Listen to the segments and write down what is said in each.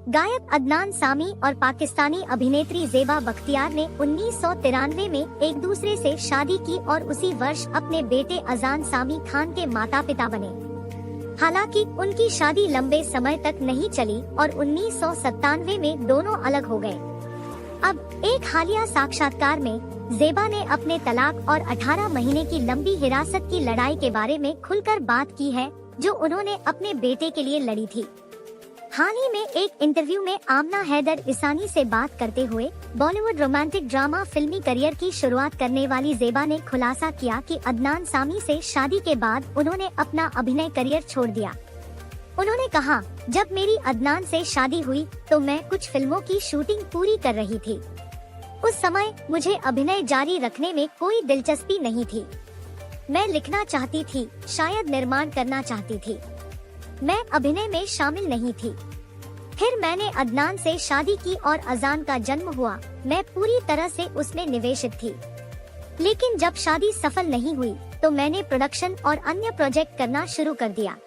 गायक अदनान सामी और पाकिस्तानी अभिनेत्री ज़ेबा बख्तियार ने 1993 में एक दूसरे से शादी की और उसी वर्ष अपने बेटे अजान सामी खान के माता पिता बने। हालांकि उनकी शादी लंबे समय तक नहीं चली और 1997 में दोनों अलग हो गए। अब एक हालिया साक्षात्कार में ज़ेबा ने अपने तलाक और 18 महीने की लंबी हिरासत की लड़ाई के बारे में खुलकर बात की है, जो उन्होंने अपने बेटे के लिए लड़ी थी। हाल ही में एक इंटरव्यू में आमना हैदर इसानी से बात करते हुए बॉलीवुड रोमांटिक ड्रामा फिल्मी करियर की शुरुआत करने वाली ज़ेबा ने खुलासा किया कि अदनान सामी से शादी के बाद उन्होंने अपना अभिनय करियर छोड़ दिया। उन्होंने कहा, जब मेरी अदनान से शादी हुई तो मैं कुछ फिल्मों की शूटिंग पूरी कर रही थी। उस समय मुझे अभिनय जारी रखने में कोई दिलचस्पी नहीं थी। मैं लिखना चाहती थी, शायद निर्माण करना चाहती थी। मैं अभिनय में शामिल नहीं थी। फिर मैंने अदनान से शादी की और अजान का जन्म हुआ। मैं पूरी तरह से उसमें निवेशित थी। लेकिन जब शादी सफल नहीं हुई तो मैंने प्रोडक्शन और अन्य प्रोजेक्ट करना शुरू कर दिया।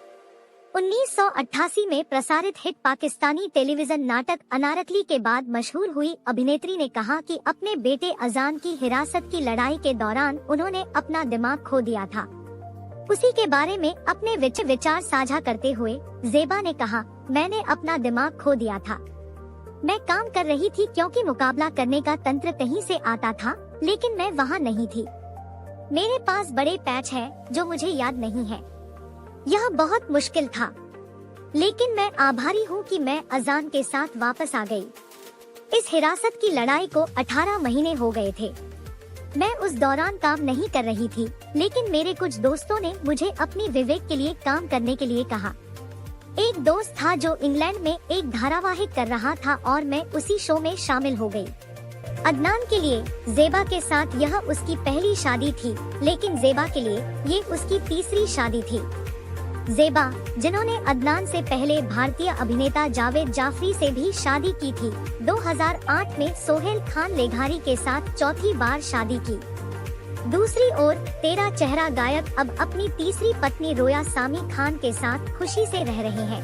1988 में प्रसारित हिट पाकिस्तानी टेलीविजन नाटक अनारकली के बाद मशहूर हुई अभिनेत्री ने कहा कि अपने बेटे अजान की हिरासत की लड़ाई के दौरान उन्होंने अपना दिमाग खो दिया था। उसी के बारे में अपने विचार साझा करते हुए ज़ेबा ने कहा, मैंने अपना दिमाग खो दिया था। मैं काम कर रही थी क्योंकि मुकाबला करने का तंत्र कहीं से आता था, लेकिन मैं वहाँ नहीं थी। मेरे पास बड़े पैच है जो मुझे याद नहीं है। यह बहुत मुश्किल था, लेकिन मैं आभारी हूँ कि मैं अजान के साथ वापस आ गई। इस हिरासत की लड़ाई को 18 महीने हो गए थे। मैं उस दौरान काम नहीं कर रही थी, लेकिन मेरे कुछ दोस्तों ने मुझे अपनी विवेक के लिए काम करने के लिए कहा। एक दोस्त था जो इंग्लैंड में एक धारावाहिक कर रहा था और मैं उसी शो में शामिल हो गई। अदनान के लिए ज़ेबा के साथ यह उसकी पहली शादी थी, लेकिन ज़ेबा के लिए ये उसकी तीसरी शादी थी। ज़ेबा, जिन्होंने अदनान से पहले भारतीय अभिनेता जावेद जाफरी से भी शादी की थी, 2008 में सोहेल खान लेघारी के साथ चौथी बार शादी की। दूसरी ओर तेरा चेहरा गायक अब अपनी तीसरी पत्नी रोया सामी खान के साथ खुशी से रह रहे हैं।